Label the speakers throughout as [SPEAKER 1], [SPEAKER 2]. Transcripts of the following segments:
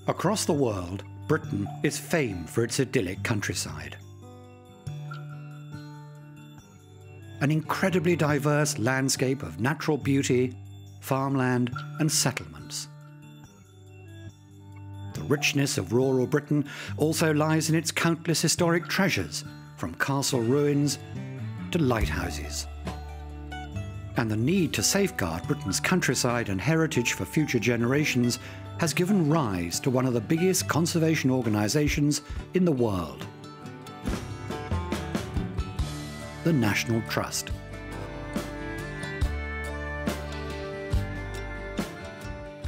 [SPEAKER 1] Across the world, Britain is famed for its idyllic countryside. An incredibly diverse landscape of natural beauty, farmland and settlements. The richness of rural Britain also lies in its countless historic treasures, from castle ruins to lighthouses. And the need to safeguard Britain's countryside and heritage for future generations has given rise to one of the biggest conservation organisations in the world, the National Trust.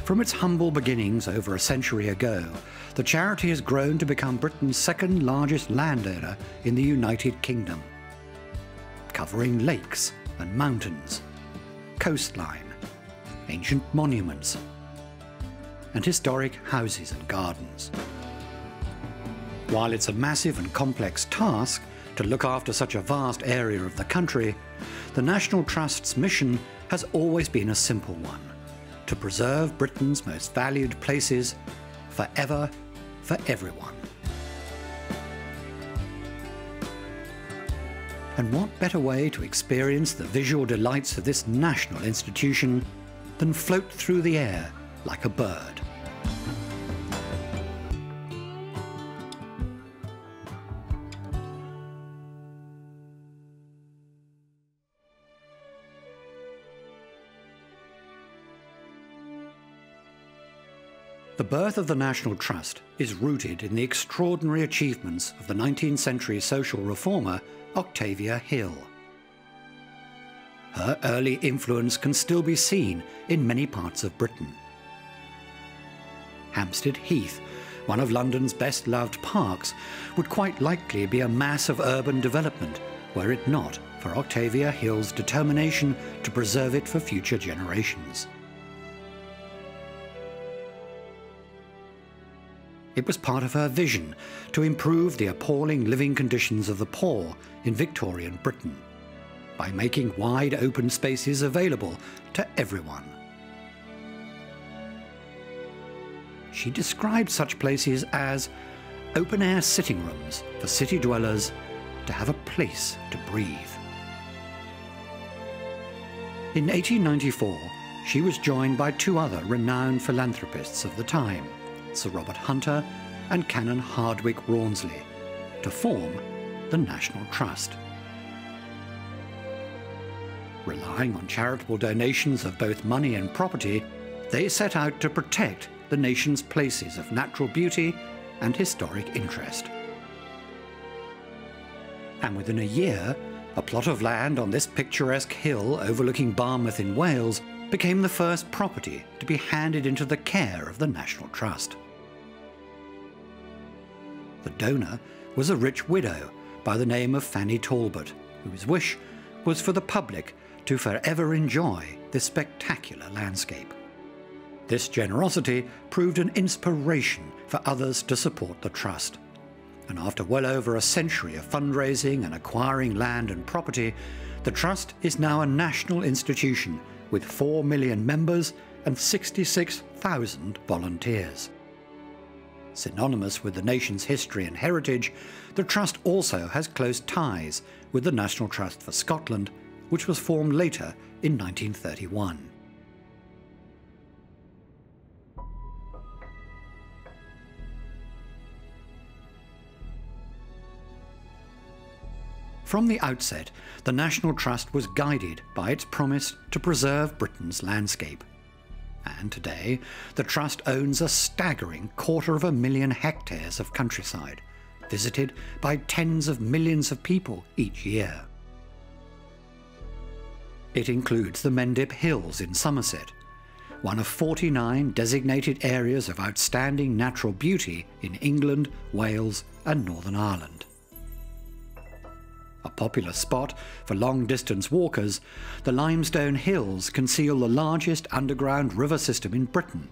[SPEAKER 1] From its humble beginnings over a century ago, the charity has grown to become Britain's second largest landowner in the United Kingdom, covering lakes and mountains, coastline, ancient monuments, and historic houses and gardens. While it's a massive and complex task to look after such a vast area of the country, the National Trust's mission has always been a simple one: to preserve Britain's most valued places forever, for everyone. And what better way to experience the visual delights of this national institution than float through the air like a bird? The birth of the National Trust is rooted in the extraordinary achievements of the 19th century social reformer Octavia Hill. Her early influence can still be seen in many parts of Britain. Hampstead Heath, one of London's best-loved parks, would quite likely be a mass of urban development were it not for Octavia Hill's determination to preserve it for future generations. It was part of her vision to improve the appalling living conditions of the poor in Victorian Britain by making wide open spaces available to everyone. She described such places as open-air sitting rooms for city dwellers to have a place to breathe. In 1894, she was joined by two other renowned philanthropists of the time, Sir Robert Hunter and Canon Hardwicke Rawnsley, to form the National Trust. Relying on charitable donations of both money and property, they set out to protect the nation's places of natural beauty and historic interest. And within a year, a plot of land on this picturesque hill overlooking Barmouth in Wales became the first property to be handed into the care of the National Trust. The donor was a rich widow by the name of Fanny Talbot, whose wish was for the public to forever enjoy this spectacular landscape. This generosity proved an inspiration for others to support the Trust, and after well over a century of fundraising and acquiring land and property, the Trust is now a national institution with 4 million members and 66,000 volunteers. Synonymous with the nation's history and heritage, the Trust also has close ties with the National Trust for Scotland, which was formed later in 1931. From the outset, the National Trust was guided by its promise to preserve Britain's landscape. And today, the Trust owns a staggering 250,000 hectares of countryside, visited by tens of millions of people each year. It includes the Mendip Hills in Somerset, one of 49 designated areas of outstanding natural beauty in England, Wales and Northern Ireland. A popular spot for long-distance walkers, the Limestone Hills conceal the largest underground river system in Britain.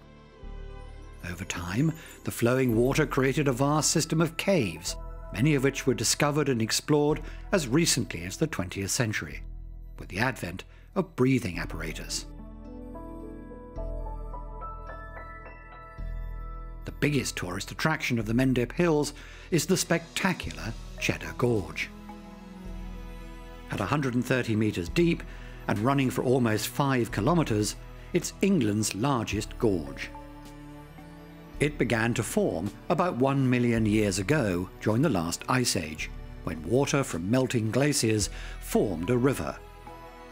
[SPEAKER 1] Over time, the flowing water created a vast system of caves, many of which were discovered and explored as recently as the 20th century, with the advent of breathing apparatus. The biggest tourist attraction of the Mendip Hills is the spectacular Cheddar Gorge. At 130 metres deep and running for almost 5 kilometres, it's England's largest gorge. It began to form about 1 million years ago during the last ice age, when water from melting glaciers formed a river.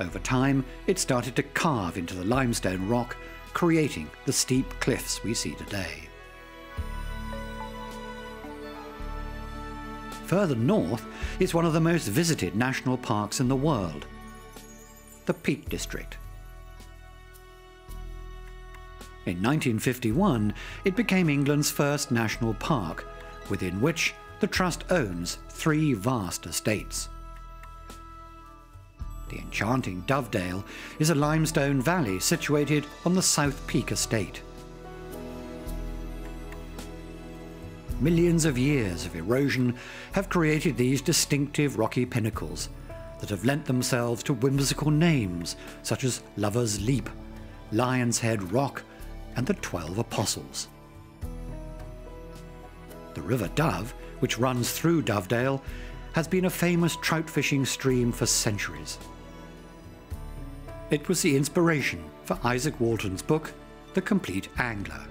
[SPEAKER 1] Over time, it started to carve into the limestone rock, creating the steep cliffs we see today. Further north is one of the most visited national parks in the world, the Peak District. In 1951, it became England's first national park, within which the Trust owns 3 vast estates. The enchanting Dovedale is a limestone valley situated on the South Peak Estate. Millions of years of erosion have created these distinctive rocky pinnacles that have lent themselves to whimsical names such as Lover's Leap, Lion's Head Rock, and the 12 Apostles. The River Dove, which runs through Dovedale, has been a famous trout fishing stream for centuries. It was the inspiration for Isaac Walton's book, The Complete Angler.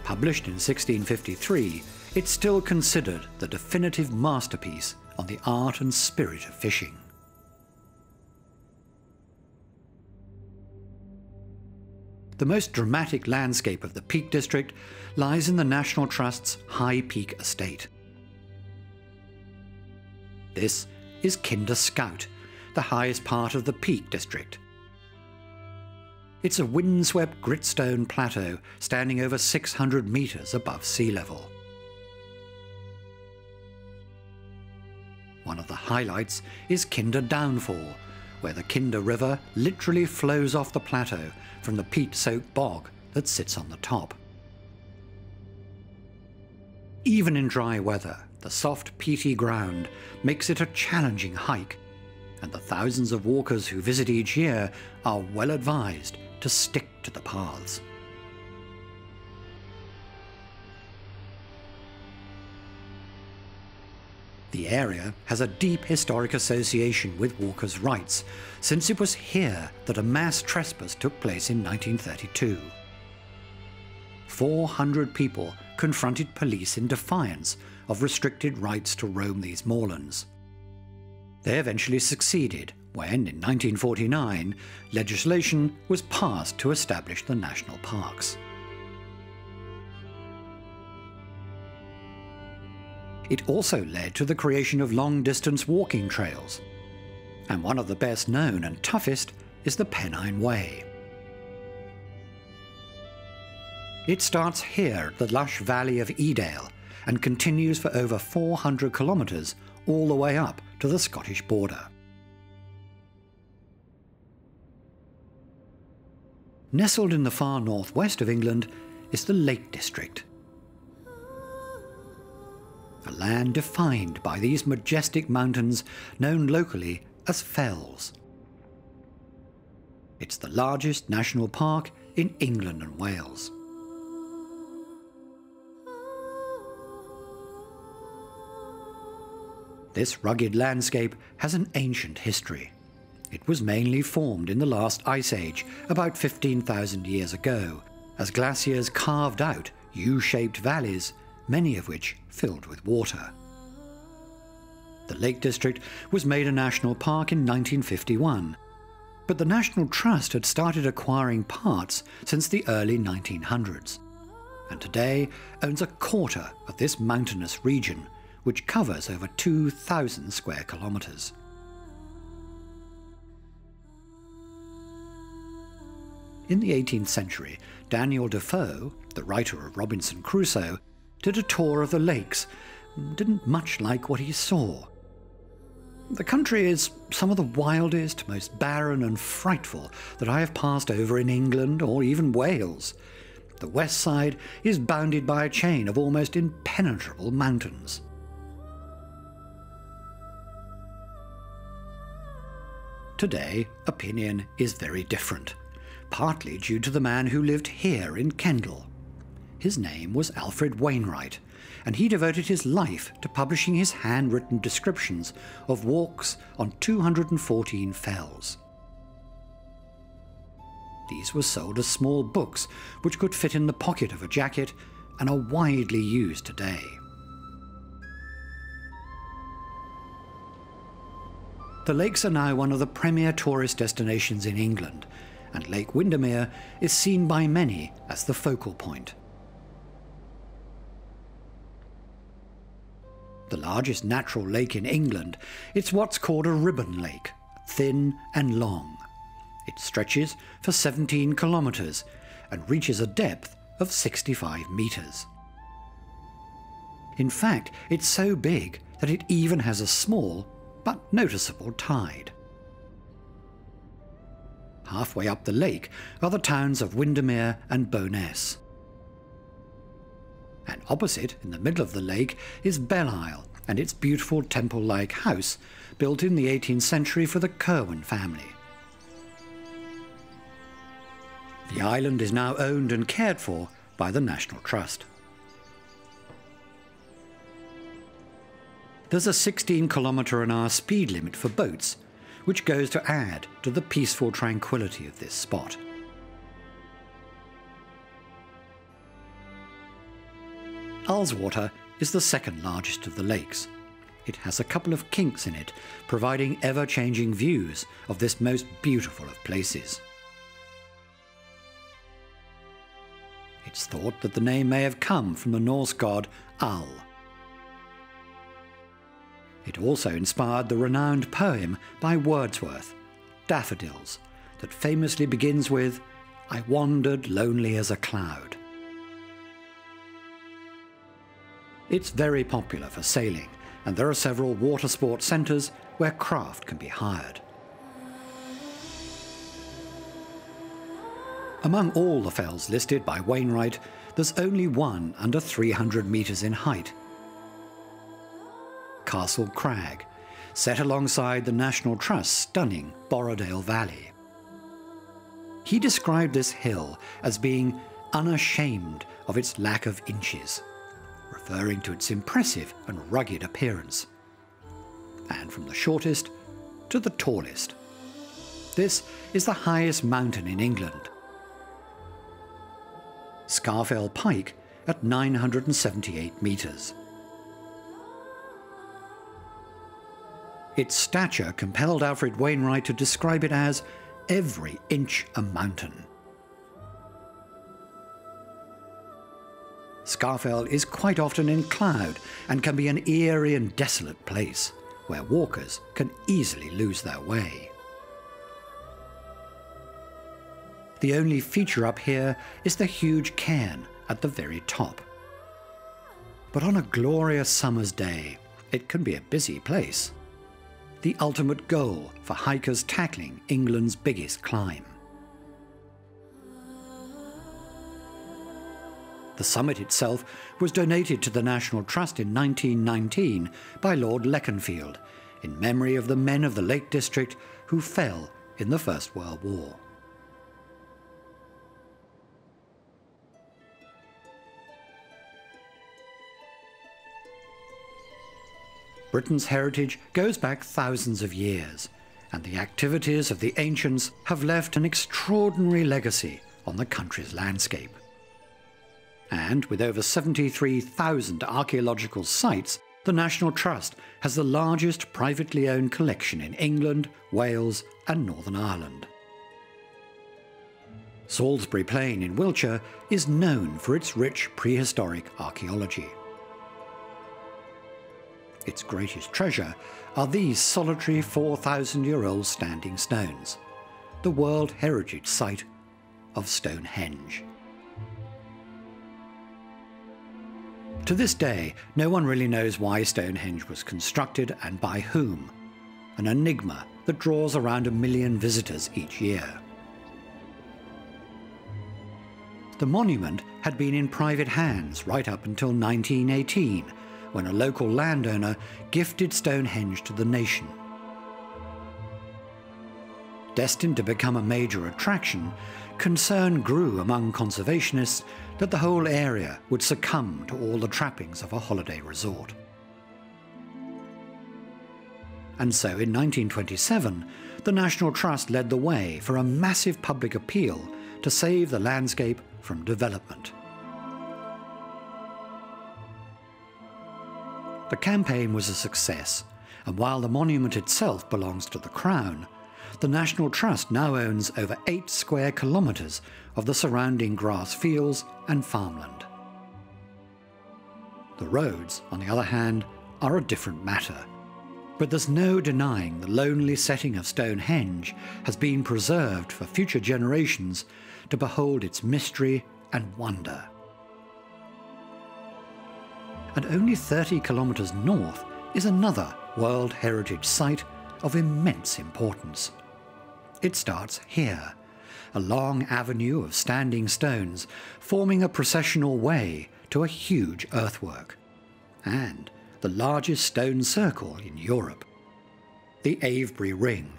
[SPEAKER 1] Published in 1653, it's still considered the definitive masterpiece on the art and spirit of fishing. The most dramatic landscape of the Peak District lies in the National Trust's High Peak Estate. This is Kinder Scout, the highest part of the Peak District. It's a windswept gritstone plateau standing over 600 metres above sea level. One of the highlights is Kinder Downfall, where the Kinder River literally flows off the plateau from the peat-soaked bog that sits on the top. Even in dry weather, the soft peaty ground makes it a challenging hike, and the thousands of walkers who visit each year are well advised to stick to the paths. The area has a deep historic association with walkers' rights, since it was here that a mass trespass took place in 1932. 400 people confronted police in defiance of restricted rights to roam these moorlands. They eventually succeeded when, in 1949, legislation was passed to establish the national parks. It also led to the creation of long-distance walking trails, and one of the best known and toughest is the Pennine Way. It starts here at the lush valley of Edale and continues for over 400 kilometres all the way up to the Scottish border. Nestled in the far northwest of England is the Lake District. A land defined by these majestic mountains known locally as fells. It's the largest national park in England and Wales. This rugged landscape has an ancient history. It was mainly formed in the last ice age, about 15,000 years ago, as glaciers carved out U-shaped valleys, many of which filled with water. The Lake District was made a national park in 1951, but the National Trust had started acquiring parts since the early 1900s, and today owns a quarter of this mountainous region, which covers over 2,000 square kilometres. In the 18th century, Daniel Defoe, the writer of Robinson Crusoe, did a tour of the lakes and didn't much like what he saw. The country is some of the wildest, most barren and frightful that I have passed over in England or even Wales. The west side is bounded by a chain of almost impenetrable mountains. Today, opinion is very different, partly due to the man who lived here in Kendal. His name was Alfred Wainwright, and he devoted his life to publishing his handwritten descriptions of walks on 214 fells. These were sold as small books which could fit in the pocket of a jacket and are widely used today. The lakes are now one of the premier tourist destinations in England, and Lake Windermere is seen by many as the focal point. The largest natural lake in England, it's what's called a ribbon lake, thin and long. It stretches for 17 kilometres and reaches a depth of 65 metres. In fact, it's so big that it even has a small but noticeable tide. Halfway up the lake are the towns of Windermere and Bowness. And opposite, in the middle of the lake, is Belle-Isle and its beautiful temple-like house built in the 18th century for the Curwen family. The island is now owned and cared for by the National Trust. There's a 16-kilometre-an-hour speed limit for boats, which goes to add to the peaceful tranquility of this spot. Ullswater is the second largest of the lakes. It has a couple of kinks in it, providing ever-changing views of this most beautiful of places. It's thought that the name may have come from the Norse god Ull. It also inspired the renowned poem by Wordsworth, Daffodils, that famously begins with, "I wandered lonely as a cloud." It's very popular for sailing, and there are several water sports centres where craft can be hired. Among all the fells listed by Wainwright, there's only one under 300 metres in height. Castle Crag, set alongside the National Trust's stunning Borrowdale Valley. He described this hill as being unashamed of its lack of inches, referring to its impressive and rugged appearance. And from the shortest to the tallest. This is the highest mountain in England. Scafell Pike at 978 metres. Its stature compelled Alfred Wainwright to describe it as every inch a mountain. Scafell is quite often in cloud and can be an eerie and desolate place where walkers can easily lose their way. The only feature up here is the huge cairn at the very top. But on a glorious summer's day, it can be a busy place. The ultimate goal for hikers tackling England's biggest climb. The summit itself was donated to the National Trust in 1919 by Lord Leconfield in memory of the men of the Lake District who fell in the First World War. Britain's heritage goes back thousands of years, and the activities of the ancients have left an extraordinary legacy on the country's landscape. And with over 73,000 archaeological sites, the National Trust has the largest privately owned collection in England, Wales and Northern Ireland. Salisbury Plain in Wiltshire is known for its rich prehistoric archaeology. Its greatest treasure are these solitary 4,000-year-old standing stones, the World Heritage Site of Stonehenge. To this day, no one really knows why Stonehenge was constructed and by whom, an enigma that draws around 1 million visitors each year. The monument had been in private hands right up until 1918, when a local landowner gifted Stonehenge to the nation. Destined to become a major attraction, concern grew among conservationists that the whole area would succumb to all the trappings of a holiday resort. And so in 1927, the National Trust led the way for a massive public appeal to save the landscape from development. The campaign was a success, and while the monument itself belongs to the Crown, the National Trust now owns over 8 square kilometres of the surrounding grass fields and farmland. The roads, on the other hand, are a different matter. But there's no denying the lonely setting of Stonehenge has been preserved for future generations to behold its mystery and wonder. And only 30 kilometres north is another World Heritage Site of immense importance. It starts here, a long avenue of standing stones forming a processional way to a huge earthwork, and the largest stone circle in Europe, the Avebury Ring,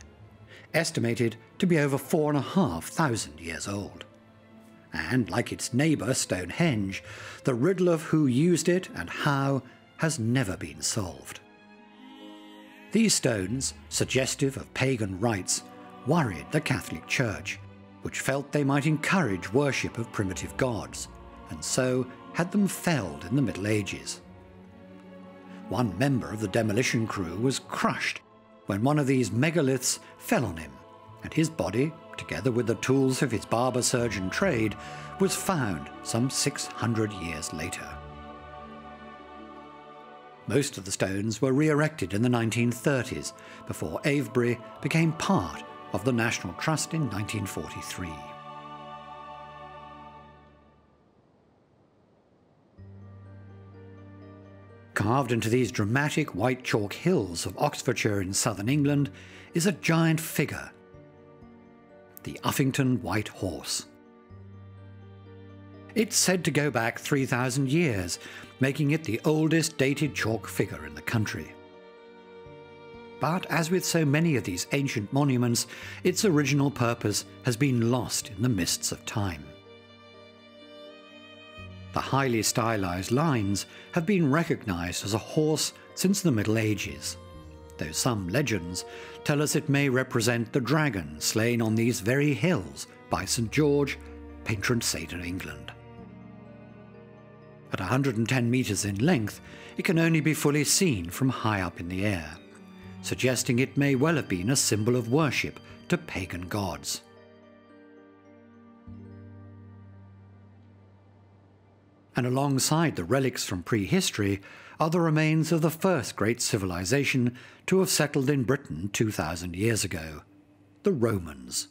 [SPEAKER 1] estimated to be over 4,500 years old. And like its neighbour Stonehenge, the riddle of who used it and how has never been solved. These stones, suggestive of pagan rites, worried the Catholic Church, which felt they might encourage worship of primitive gods, and so had them felled in the Middle Ages. One member of the demolition crew was crushed when one of these megaliths fell on him, and his body, together with the tools of his barber-surgeon trade, was found some 600 years later. Most of the stones were re-erected in the 1930s, before Avebury became part of the National Trust in 1943. Carved into these dramatic white chalk hills of Oxfordshire in southern England is a giant figure, the Uffington White Horse. It's said to go back 3,000 years, making it the oldest dated chalk figure in the country. But as with so many of these ancient monuments, its original purpose has been lost in the mists of time. The highly stylized lines have been recognized as a horse since the Middle Ages, though some legends tell us it may represent the dragon slain on these very hills by St. George, patron saint of England. At 110 metres in length, it can only be fully seen from high up in the air, suggesting it may well have been a symbol of worship to pagan gods. And alongside the relics from prehistory are the remains of the first great civilization to have settled in Britain 2,000 years ago, the Romans.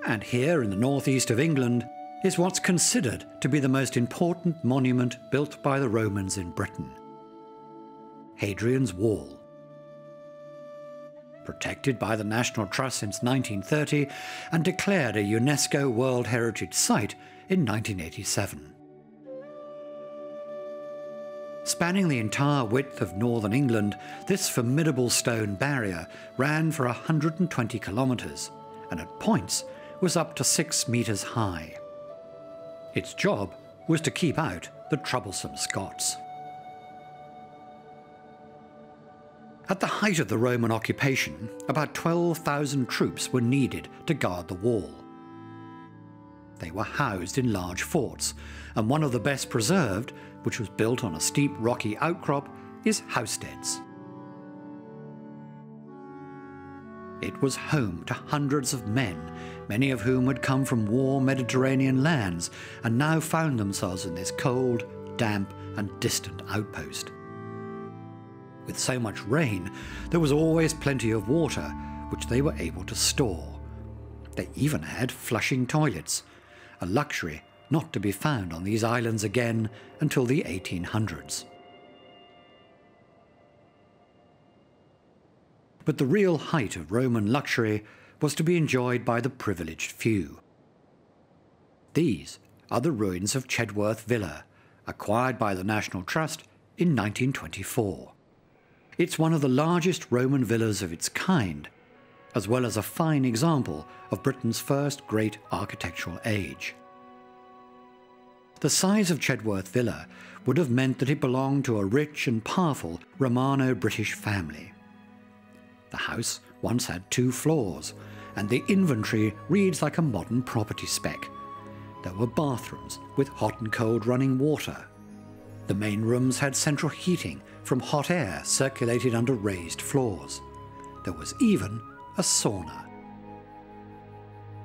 [SPEAKER 1] And here in the northeast of England is what's considered to be the most important monument built by the Romans in Britain, Hadrian's Wall. Protected by the National Trust since 1930 and declared a UNESCO World Heritage Site in 1987. Spanning the entire width of northern England, this formidable stone barrier ran for 120 kilometres and at points was up to 6 metres high. Its job was to keep out the troublesome Scots. At the height of the Roman occupation, about 12,000 troops were needed to guard the wall. They were housed in large forts, and one of the best preserved, which was built on a steep rocky outcrop, is Housesteads. It was home to hundreds of men, many of whom had come from warm Mediterranean lands and now found themselves in this cold, damp and distant outpost. With so much rain, there was always plenty of water, which they were able to store. They even had flushing toilets, a luxury not to be found on these islands again until the 1800s. But the real height of Roman luxury was to be enjoyed by the privileged few. These are the ruins of Chedworth Villa, acquired by the National Trust in 1924. It's one of the largest Roman villas of its kind, as well as a fine example of Britain's first great architectural age. The size of Chedworth Villa would have meant that it belonged to a rich and powerful Romano-British family. The house once had 2 floors, and the inventory reads like a modern property spec. There were bathrooms with hot and cold running water. The main rooms had central heating from hot air circulated under raised floors. There was even a sauna.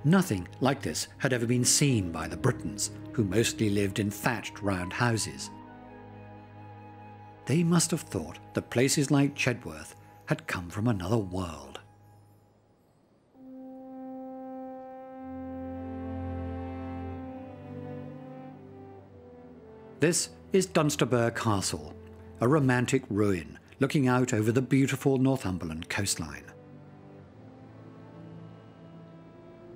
[SPEAKER 1] Nothing like this had ever been seen by the Britons, who mostly lived in thatched round houses. They must have thought that places like Chedworth had come from another world. This is Dunstable Castle, a romantic ruin looking out over the beautiful Northumberland coastline.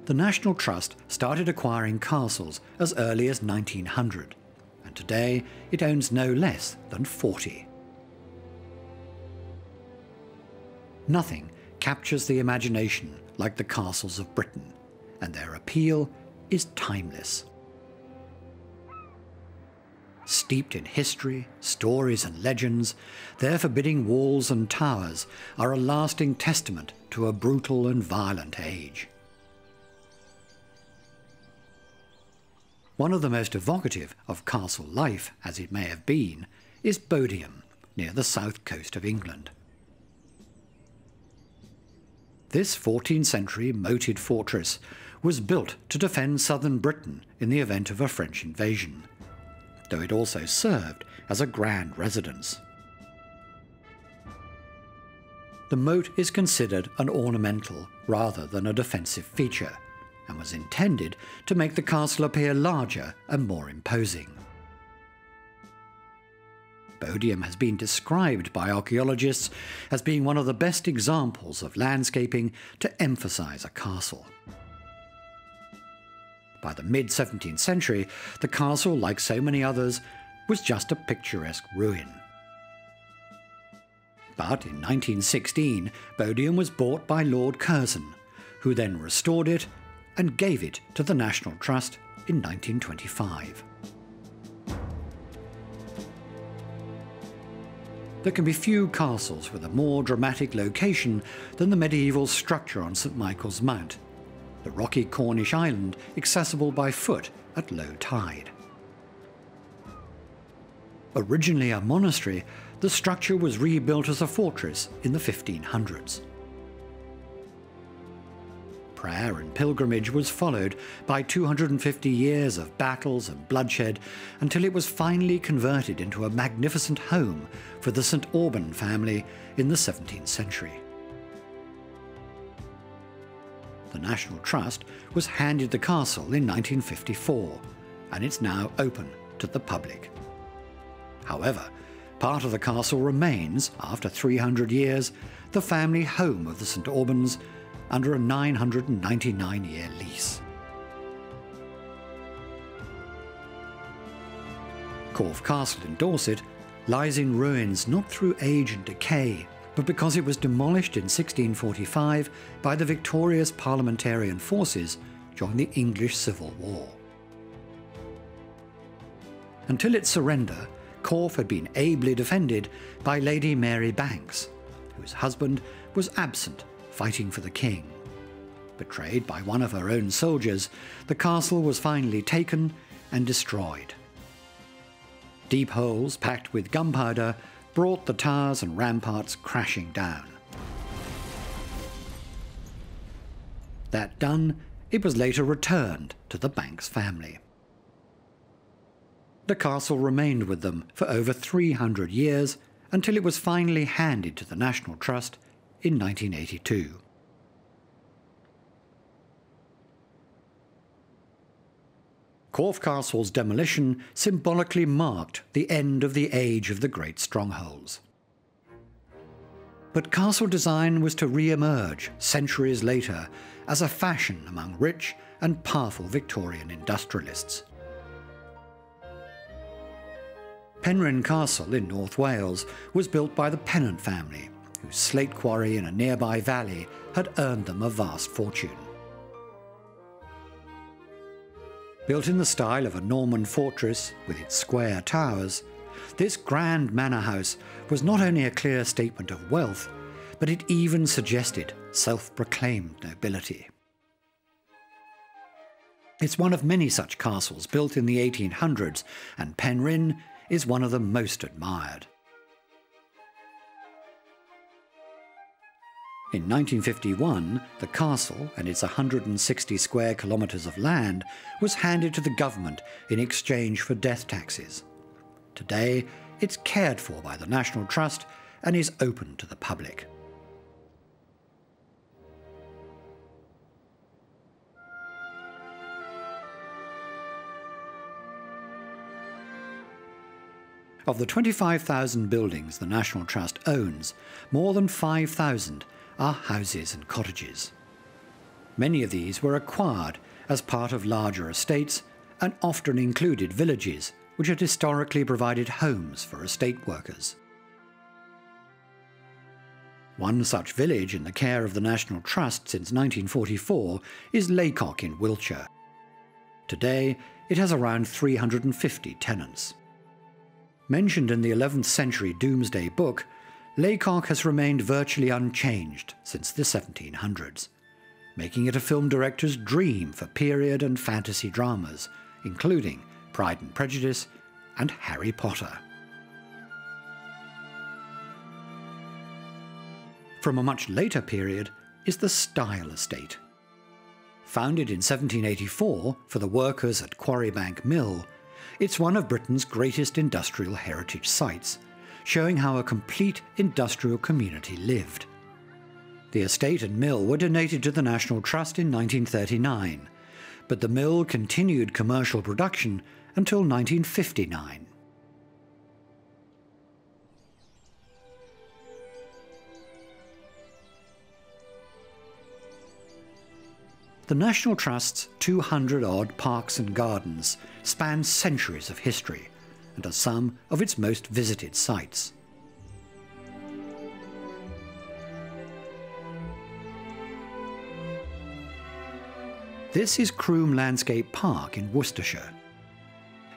[SPEAKER 1] The National Trust started acquiring castles as early as 1900, and today it owns no less than 40. Nothing captures the imagination like the castles of Britain, and their appeal is timeless. Steeped in history, stories and legends, their forbidding walls and towers are a lasting testament to a brutal and violent age. One of the most evocative of castle life, as it may have been, is Bodiam, near the south coast of England. This 14th century moated fortress was built to defend southern Britain in the event of a French invasion, though it also served as a grand residence. The moat is considered an ornamental rather than a defensive feature, and was intended to make the castle appear larger and more imposing. Bodiam has been described by archaeologists as being one of the best examples of landscaping to emphasize a castle. By the mid-17th century, the castle, like so many others, was just a picturesque ruin. But in 1916, Bodiam was bought by Lord Curzon, who then restored it and gave it to the National Trust in 1925. There can be few castles with a more dramatic location than the medieval structure on St Michael's Mount, the rocky Cornish island accessible by foot at low tide. Originally a monastery, the structure was rebuilt as a fortress in the 1500s. Prayer and pilgrimage was followed by 250 years of battles and bloodshed until it was finally converted into a magnificent home for the St Alban family in the 17th century. The National Trust was handed the castle in 1954, and it's now open to the public. However, part of the castle remains, after 300 years, the family home of the St Albans under a 999-year lease. Corfe Castle in Dorset lies in ruins not through age and decay, but because it was demolished in 1645 by the victorious parliamentarian forces during the English Civil War. Until its surrender, Corfe had been ably defended by Lady Mary Banks, whose husband was absent fighting for the king. Betrayed by one of her own soldiers, the castle was finally taken and destroyed. Deep holes packed with gunpowder brought the towers and ramparts crashing down. That done, it was later returned to the Banks family. The castle remained with them for over 300 years until it was finally handed to the National Trust in 1982. Corfe Castle's demolition symbolically marked the end of the age of the great strongholds. But castle design was to re-emerge centuries later as a fashion among rich and powerful Victorian industrialists. Penrhyn Castle in North Wales was built by the Pennant family, whose slate quarry in a nearby valley had earned them a vast fortune. Built in the style of a Norman fortress with its square towers, this grand manor house was not only a clear statement of wealth, but it even suggested self-proclaimed nobility. It's one of many such castles built in the 1800s, and Penrhyn is one of the most admired. In 1951, the castle and its 160 square kilometres of land was handed to the government in exchange for death taxes. Today, it's cared for by the National Trust and is open to the public. Of the 25,000 buildings the National Trust owns, more than 5,000 are houses and cottages. Many of these were acquired as part of larger estates and often included villages which had historically provided homes for estate workers. One such village in the care of the National Trust since 1944 is Laycock in Wiltshire. Today, it has around 350 tenants. Mentioned in the 11th century Domesday Book, Laycock has remained virtually unchanged since the 1700s, making it a film director's dream for period and fantasy dramas, including Pride and Prejudice and Harry Potter. From a much later period is the Stile Estate. Founded in 1784 for the workers at Quarrybank Mill, it's one of Britain's greatest industrial heritage sites, showing how a complete industrial community lived. The estate and mill were donated to the National Trust in 1939, but the mill continued commercial production until 1959. The National Trust's 200-odd parks and gardens span centuries of history and are some of its most visited sites. This is Croom Landscape Park in Worcestershire.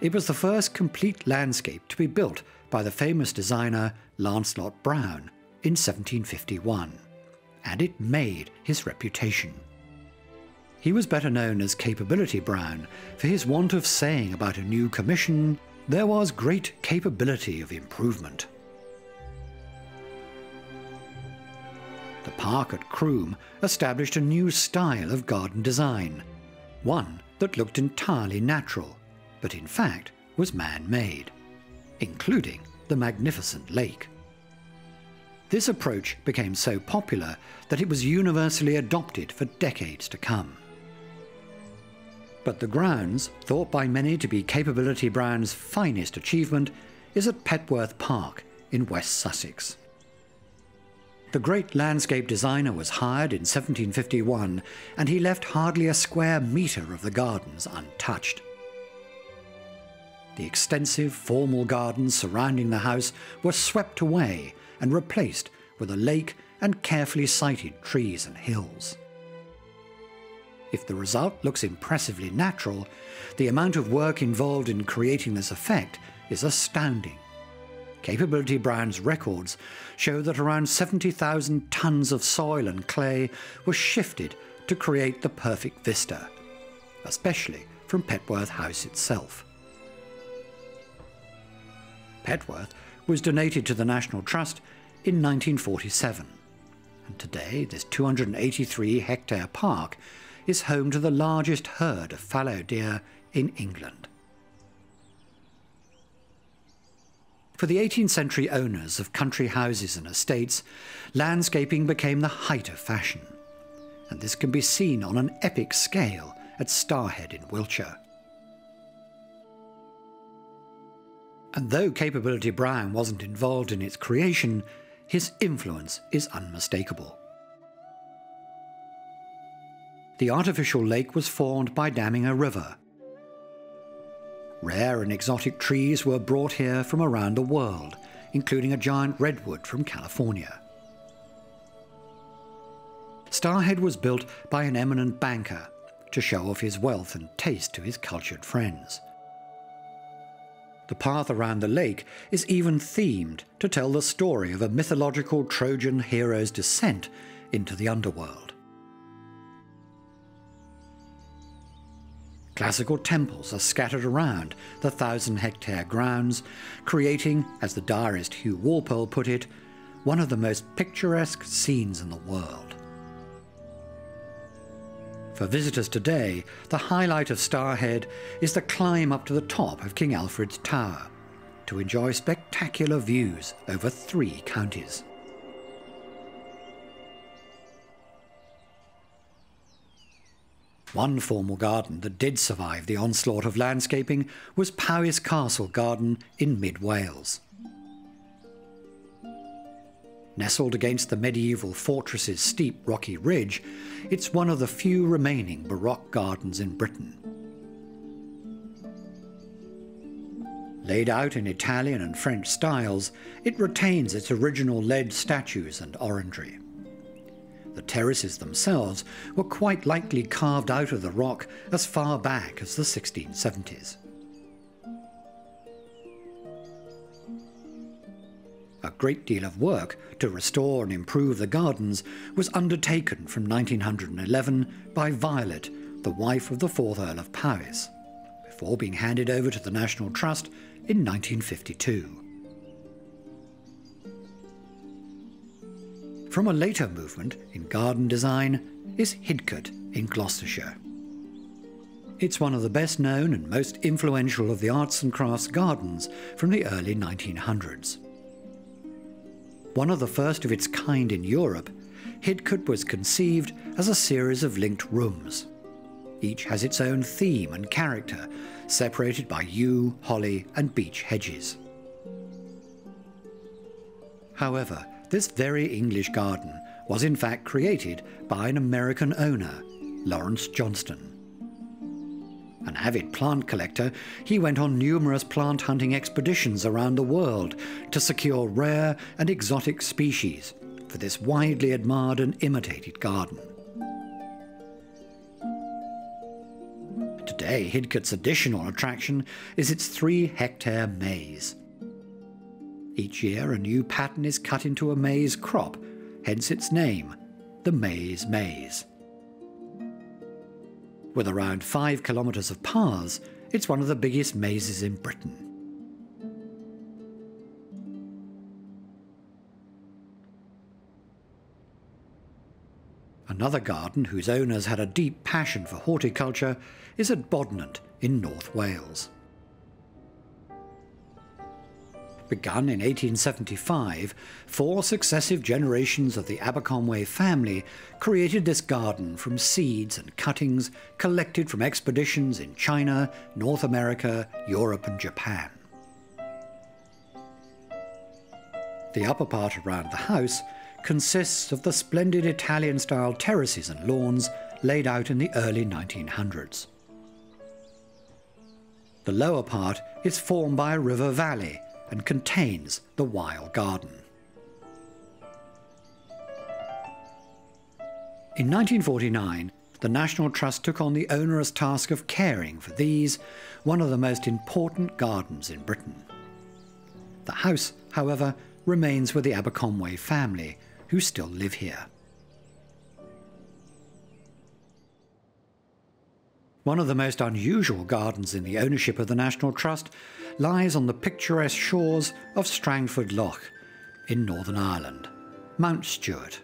[SPEAKER 1] It was the first complete landscape to be built by the famous designer Lancelot Brown in 1751, and it made his reputation. He was better known as Capability Brown for his want of saying about a new commission, "There was great capability of improvement." The park at Croom established a new style of garden design, one that looked entirely natural, but in fact was man-made, including the magnificent lake. This approach became so popular that it was universally adopted for decades to come. But the grounds, thought by many to be Capability Brown's finest achievement, is at Petworth Park in West Sussex. The great landscape designer was hired in 1751, and he left hardly a square metre of the gardens untouched. The extensive formal gardens surrounding the house were swept away and replaced with a lake and carefully sited trees and hills. If the result looks impressively natural, the amount of work involved in creating this effect is astounding. Capability Brown's records show that around 70,000 tons of soil and clay were shifted to create the perfect vista, especially from Petworth House itself. Petworth was donated to the National Trust in 1947, and today this 283-hectare park is home to the largest herd of fallow deer in England. For the 18th century owners of country houses and estates, landscaping became the height of fashion, and this can be seen on an epic scale at Starhead in Wiltshire. And though Capability Brown wasn't involved in its creation, his influence is unmistakable. The artificial lake was formed by damming a river. Rare and exotic trees were brought here from around the world, including a giant redwood from California. Starrhead was built by an eminent banker to show off his wealth and taste to his cultured friends. The path around the lake is even themed to tell the story of a mythological Trojan hero's descent into the underworld. Classical temples are scattered around the 1,000-hectare grounds, creating, as the diarist Hugh Walpole put it, one of the most picturesque scenes in the world. For visitors today, the highlight of Starrhead is the climb up to the top of King Alfred's Tower to enjoy spectacular views over 3 counties. One formal garden that did survive the onslaught of landscaping was Powys Castle Garden in mid-Wales. Nestled against the medieval fortress's steep rocky ridge, it's one of the few remaining Baroque gardens in Britain. Laid out in Italian and French styles, it retains its original lead statues and orangery. The terraces themselves were quite likely carved out of the rock as far back as the 1670s. A great deal of work to restore and improve the gardens was undertaken from 1911 by Violet, the wife of the 4th Earl of Powys, before being handed over to the National Trust in 1952. From a later movement in garden design is Hidcote in Gloucestershire. It's one of the best known and most influential of the arts and crafts gardens from the early 1900s. One of the first of its kind in Europe, Hidcote was conceived as a series of linked rooms. Each has its own theme and character, separated by yew, holly and beech hedges. However, this very English garden was in fact created by an American owner, Lawrence Johnston. An avid plant collector, he went on numerous plant hunting expeditions around the world to secure rare and exotic species for this widely admired and imitated garden. Today, Hidcote's additional attraction is its 3-hectare maze. Each year, a new pattern is cut into a maize crop, hence its name, the Maize Maze. With around 5 kilometres of paths, it's one of the biggest mazes in Britain. Another garden whose owners had a deep passion for horticulture is at Bodnant in North Wales. Begun in 1875, 4 successive generations of the Aberconway family created this garden from seeds and cuttings collected from expeditions in China, North America, Europe and Japan. The upper part around the house consists of the splendid Italian-style terraces and lawns laid out in the early 1900s. The lower part is formed by a river valley and contains the Weil Garden. In 1949, the National Trust took on the onerous task of caring for these, one of the most important gardens in Britain. The house, however, remains with the Aberconway family, who still live here. One of the most unusual gardens in the ownership of the National Trust lies on the picturesque shores of Strangford Lough in Northern Ireland, Mount Stewart.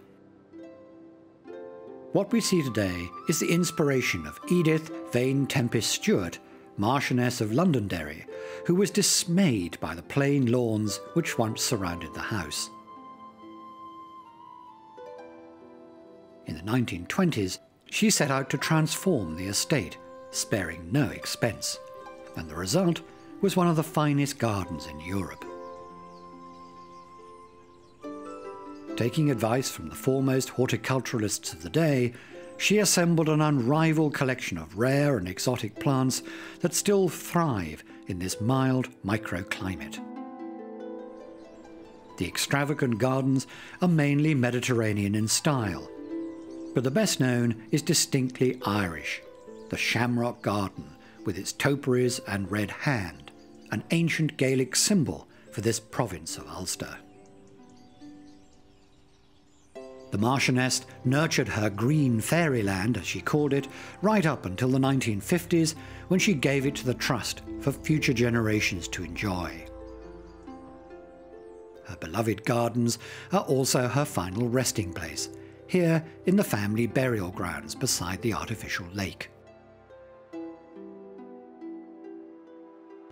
[SPEAKER 1] What we see today is the inspiration of Edith Vane Tempest Stewart, Marchioness of Londonderry, who was dismayed by the plain lawns which once surrounded the house. In the 1920s, she set out to transform the estate, sparing no expense, and the result was one of the finest gardens in Europe. Taking advice from the foremost horticulturalists of the day, she assembled an unrivaled collection of rare and exotic plants that still thrive in this mild microclimate. The extravagant gardens are mainly Mediterranean in style, but the best known is distinctly Irish, the Shamrock Garden with its topiaries and red hand, an ancient Gaelic symbol for this province of Ulster. The Marchioness nurtured her green fairyland, as she called it, right up until the 1950s, when she gave it to the Trust for future generations to enjoy. Her beloved gardens are also her final resting place, here in the family burial grounds beside the artificial lake.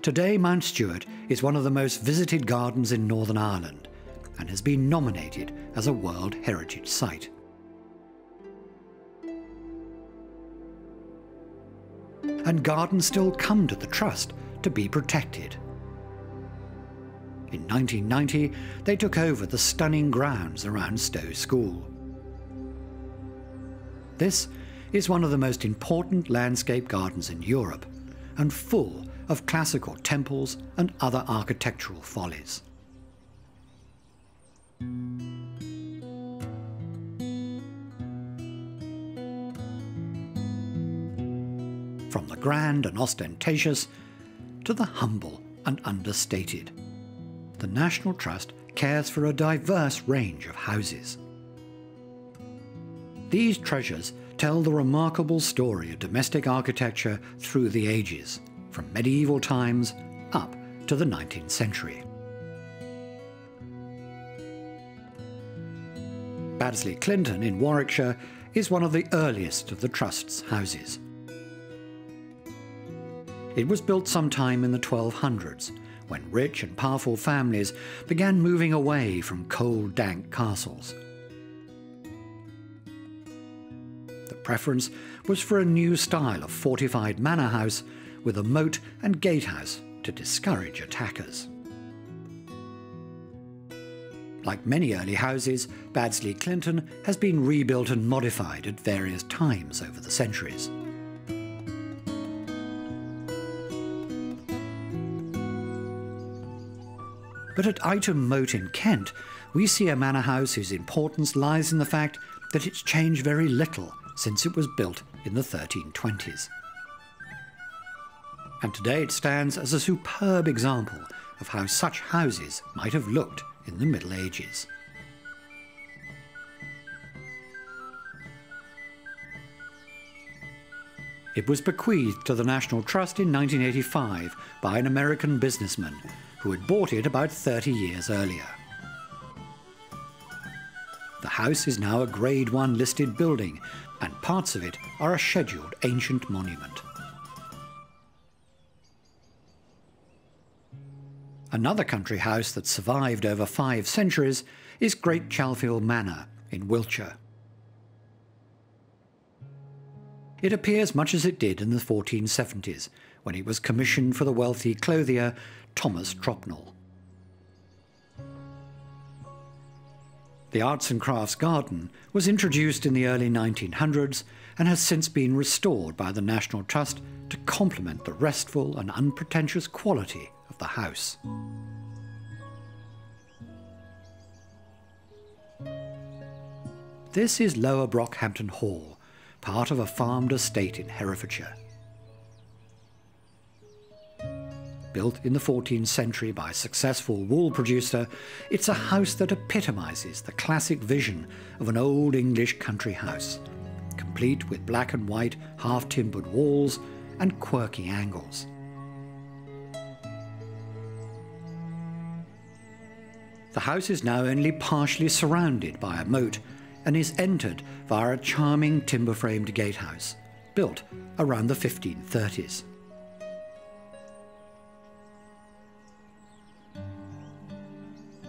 [SPEAKER 1] Today, Mount Stuart is one of the most visited gardens in Northern Ireland and has been nominated as a World Heritage Site. And gardens still come to the Trust to be protected. In 1990, they took over the stunning grounds around Stowe School. This is one of the most important landscape gardens in Europe and full of classical temples and other architectural follies. From the grand and ostentatious to the humble and understated, the National Trust cares for a diverse range of houses. These treasures tell the remarkable story of domestic architecture through the ages, from medieval times up to the 19th century. Baddesley Clinton in Warwickshire is one of the earliest of the Trust's houses. It was built sometime in the 1200s, when rich and powerful families began moving away from cold, dank castles. The preference was for a new style of fortified manor house with a moat and gatehouse to discourage attackers. Like many early houses, Baddesley Clinton has been rebuilt and modified at various times over the centuries. But at Ightham Moat in Kent, we see a manor house whose importance lies in the fact that it's changed very little since it was built in the 1320s. And today it stands as a superb example of how such houses might have looked in the Middle Ages. It was bequeathed to the National Trust in 1985 by an American businessman who had bought it about 30 years earlier. The house is now a Grade 1 listed building, and parts of it are a scheduled ancient monument. Another country house that survived over 5 centuries is Great Chalfield Manor in Wiltshire. It appears much as it did in the 1470s, when it was commissioned for the wealthy clothier Thomas Tropnell. The Arts and Crafts Garden was introduced in the early 1900s and has since been restored by the National Trust to complement the restful and unpretentious quality of the house. This is Lower Brockhampton Hall, part of a farmed estate in Herefordshire. Built in the 14th century by a successful wool producer, it's a house that epitomizes the classic vision of an old English country house, complete with black and white half-timbered walls and quirky angles. The house is now only partially surrounded by a moat and is entered via a charming timber-framed gatehouse, built around the 1530s.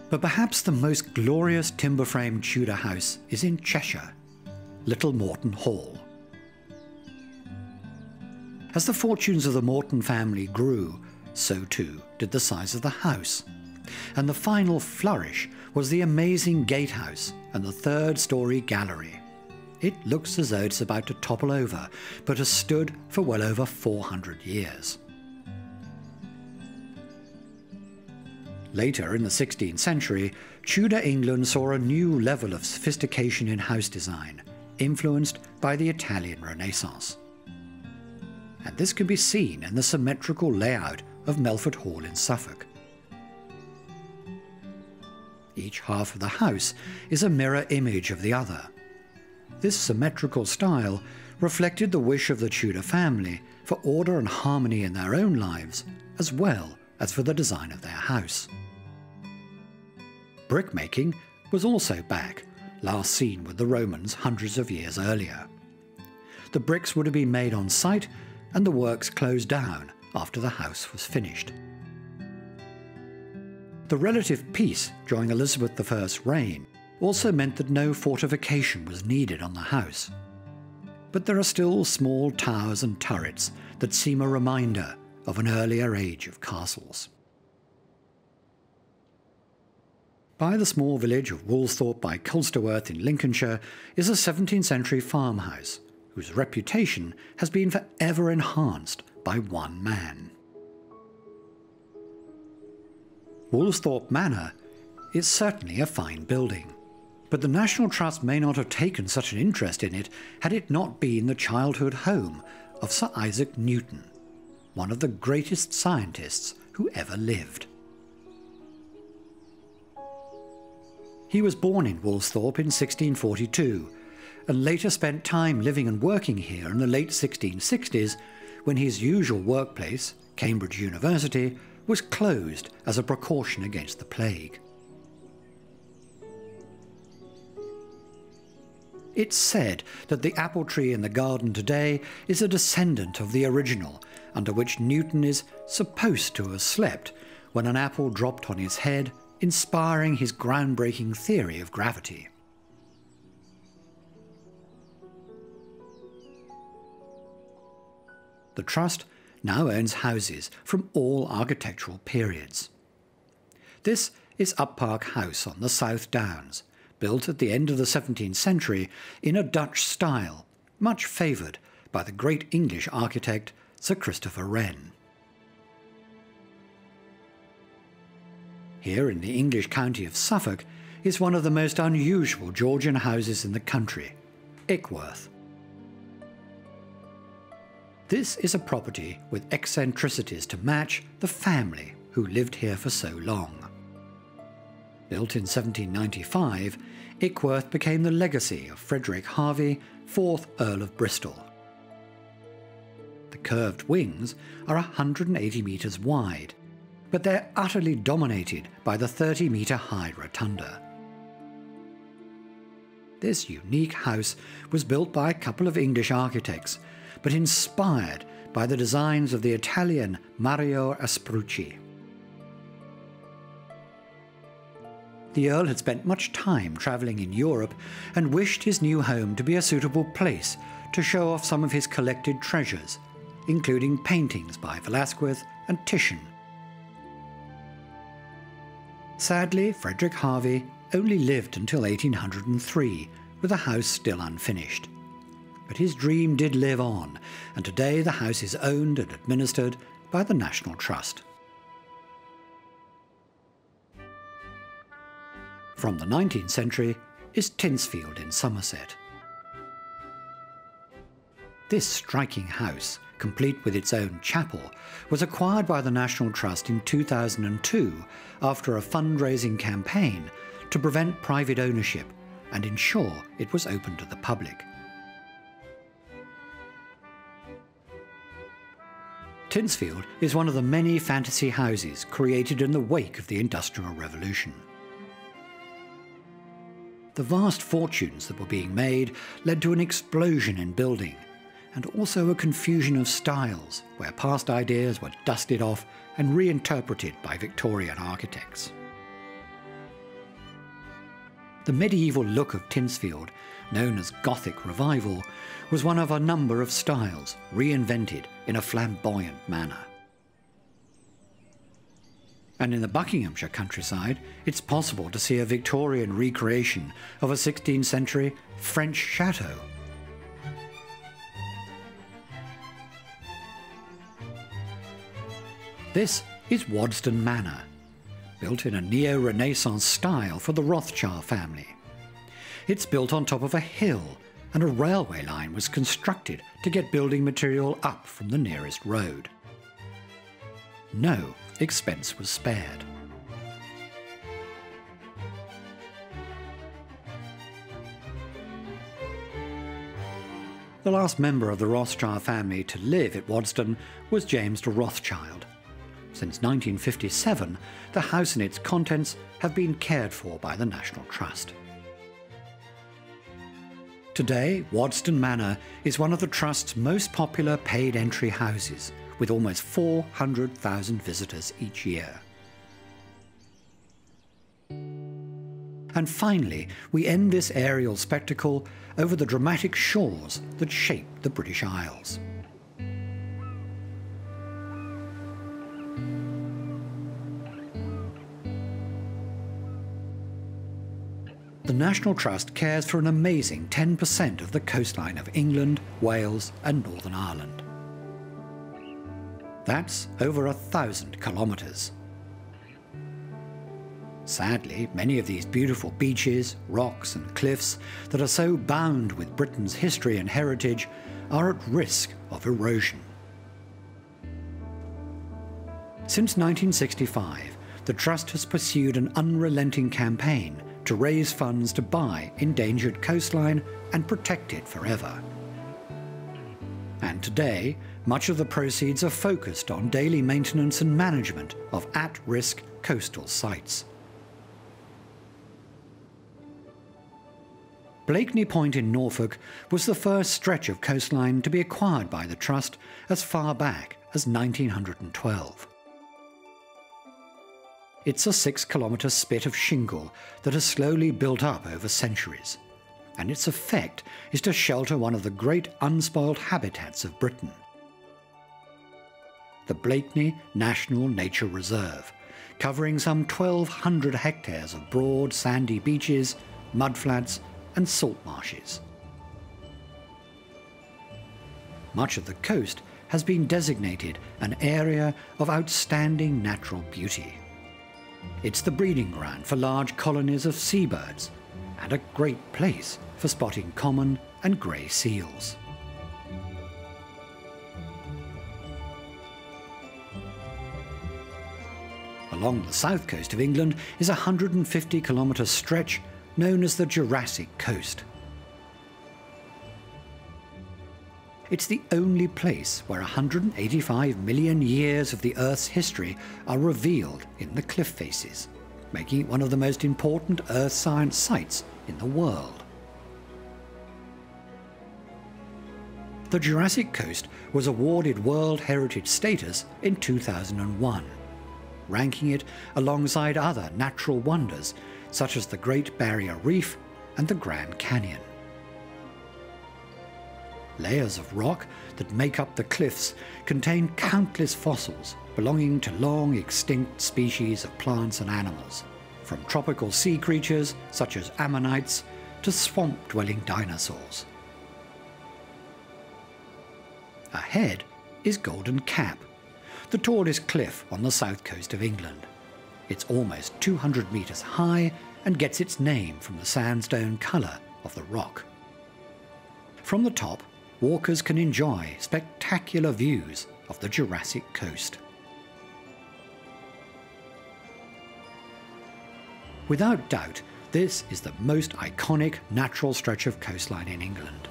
[SPEAKER 1] But perhaps the most glorious timber-framed Tudor house is in Cheshire, Little Morton Hall. As the fortunes of the Morton family grew, so too did the size of the house, and the final flourish was the amazing gatehouse and the third-storey gallery, It looks as though it's about to topple over, but has stood for well over 400 years. Later in the 16th century, Tudor England saw a new level of sophistication in house design, influenced by the Italian Renaissance. And this can be seen in the symmetrical layout of Melford Hall in Suffolk. Each half of the house is a mirror image of the other. This symmetrical style reflected the wish of the Tudor family for order and harmony in their own lives, as well as for the design of their house. Brickmaking was also back, last seen with the Romans hundreds of years earlier. The bricks would have been made on site and the works closed down after the house was finished. The relative peace during Elizabeth I's reign also meant that no fortification was needed on the house. But there are still small towers and turrets that seem a reminder of an earlier age of castles. By the small village of Woolsthorpe by Colsterworth in Lincolnshire is a 17th century farmhouse whose reputation has been forever enhanced by one man. Woolsthorpe Manor is certainly a fine building, but the National Trust may not have taken such an interest in it had it not been the childhood home of Sir Isaac Newton, one of the greatest scientists who ever lived. He was born in Woolsthorpe in 1642 and later spent time living and working here in the late 1660s when his usual workplace, Cambridge University, was closed as a precaution against the plague. It's said that the apple tree in the garden today is a descendant of the original, under which Newton is supposed to have slept when an apple dropped on his head, inspiring his groundbreaking theory of gravity. The Trust now owns houses from all architectural periods. This is Uppark House on the South Downs, built at the end of the 17th century in a Dutch style, much favoured by the great English architect Sir Christopher Wren. Here in the English county of Suffolk is one of the most unusual Georgian houses in the country, Ickworth. This is a property with eccentricities to match the family who lived here for so long. Built in 1795, Ickworth became the legacy of Frederick Harvey, 4th Earl of Bristol. The curved wings are 180 metres wide, but they're utterly dominated by the 30-metre-high rotunda. This unique house was built by a couple of English architects, but inspired by the designs of the Italian Mario Asprucci. The Earl had spent much time travelling in Europe and wished his new home to be a suitable place to show off some of his collected treasures, including paintings by Velázquez and Titian. Sadly, Frederick Harvey only lived until 1803, with the house still unfinished. But his dream did live on, and today the house is owned and administered by the National Trust. From the 19th century is Tinsfield in Somerset. This striking house, complete with its own chapel, was acquired by the National Trust in 2002 after a fundraising campaign to prevent private ownership and ensure it was open to the public. Tinsfield is one of the many fantasy houses created in the wake of the Industrial Revolution. The vast fortunes that were being made led to an explosion in building, and also a confusion of styles where past ideas were dusted off and reinterpreted by Victorian architects. The medieval look of Tinsfield, known as Gothic Revival, was one of a number of styles reinvented in a flamboyant manner. And in the Buckinghamshire countryside, it's possible to see a Victorian recreation of a 16th century French chateau. This is Wadston Manor, built in a neo-Renaissance style for the Rothschild family. It's built on top of a hill, and a railway line was constructed to get building material up from the nearest road. No expense was spared. The last member of the Rothschild family to live at Wadston was James de Rothschild. Since 1957, the house and its contents have been cared for by the National Trust. Today, Wadston Manor is one of the Trust's most popular paid entry houses, with almost 400,000 visitors each year. And finally, we end this aerial spectacle over the dramatic shores that shape the British Isles. The National Trust cares for an amazing 10% of the coastline of England, Wales and Northern Ireland. That's over 1,000 kilometres. Sadly, many of these beautiful beaches, rocks and cliffs that are so bound with Britain's history and heritage are at risk of erosion. Since 1965, the Trust has pursued an unrelenting campaign to raise funds to buy endangered coastline and protect it forever. And today, much of the proceeds are focused on daily maintenance and management of at-risk coastal sites. Blakeney Point in Norfolk was the first stretch of coastline to be acquired by the Trust as far back as 1912. It's a 6-kilometre spit of shingle that has slowly built up over centuries, and its effect is to shelter one of the great unspoiled habitats of Britain. The Blakeney National Nature Reserve, covering some 1,200 hectares of broad sandy beaches, mudflats and salt marshes. Much of the coast has been designated an area of outstanding natural beauty. It's the breeding ground for large colonies of seabirds and a great place for spotting common and grey seals. Along the south coast of England is a 150-kilometre stretch known as the Jurassic Coast. It's the only place where 185 million years of the Earth's history are revealed in the cliff faces, making it one of the most important earth science sites in the world. The Jurassic Coast was awarded World Heritage status in 2001, ranking it alongside other natural wonders such as the Great Barrier Reef and the Grand Canyon. Layers of rock that make up the cliffs contain countless fossils belonging to long extinct species of plants and animals, from tropical sea creatures such as ammonites to swamp-dwelling dinosaurs. Ahead is Golden Cap, the tallest cliff on the south coast of England. It's almost 200 metres high and gets its name from the sandstone colour of the rock. From the top, walkers can enjoy spectacular views of the Jurassic Coast. Without doubt, this is the most iconic natural stretch of coastline in England.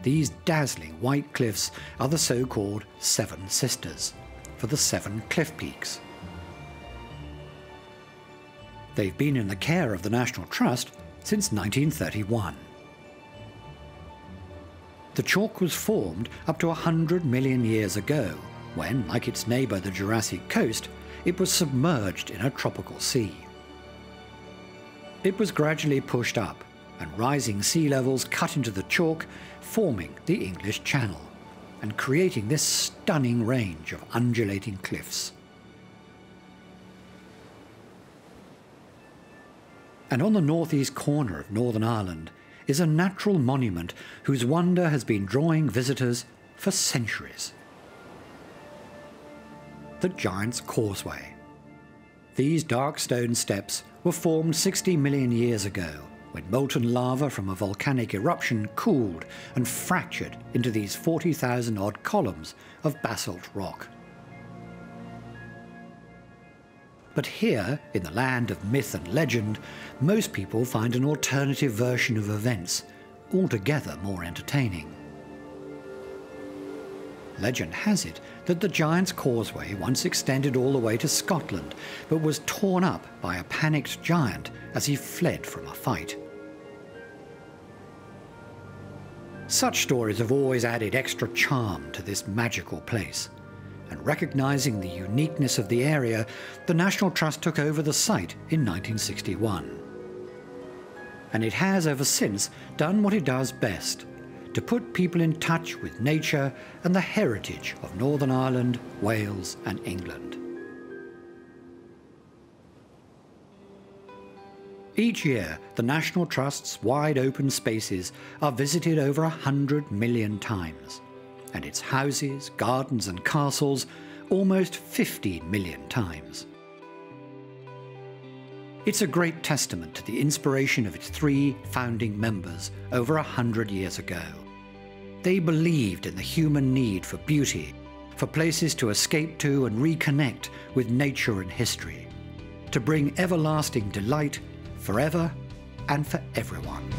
[SPEAKER 1] These dazzling white cliffs are the so-called Seven Sisters, for the 7 cliff peaks. They've been in the care of the National Trust since 1931. The chalk was formed up to 100 million years ago, when, like its neighbour the Jurassic Coast, it was submerged in a tropical sea. It was gradually pushed up, and rising sea levels cut into the chalk, forming the English Channel, and creating this stunning range of undulating cliffs. And on the northeast corner of Northern Ireland is a natural monument whose wonder has been drawing visitors for centuries. The Giant's Causeway. These dark stone steps were formed 60 million years ago when molten lava from a volcanic eruption cooled and fractured into these 40,000-odd columns of basalt rock. But here, in the land of myth and legend, most people find an alternative version of events, altogether more entertaining. Legend has it that the Giant's Causeway once extended all the way to Scotland, but was torn up by a panicked giant as he fled from a fight. Such stories have always added extra charm to this magical place, and recognising the uniqueness of the area, the National Trust took over the site in 1961. And it has ever since done what it does best: to put people in touch with nature and the heritage of Northern Ireland, Wales and England. Each year, the National Trust's wide open spaces are visited over 100 million times, and its houses, gardens and castles almost 50 million times. It's a great testament to the inspiration of its 3 founding members over 100 years ago. They believed in the human need for beauty, for places to escape to and reconnect with nature and history, to bring everlasting delight forever and for everyone.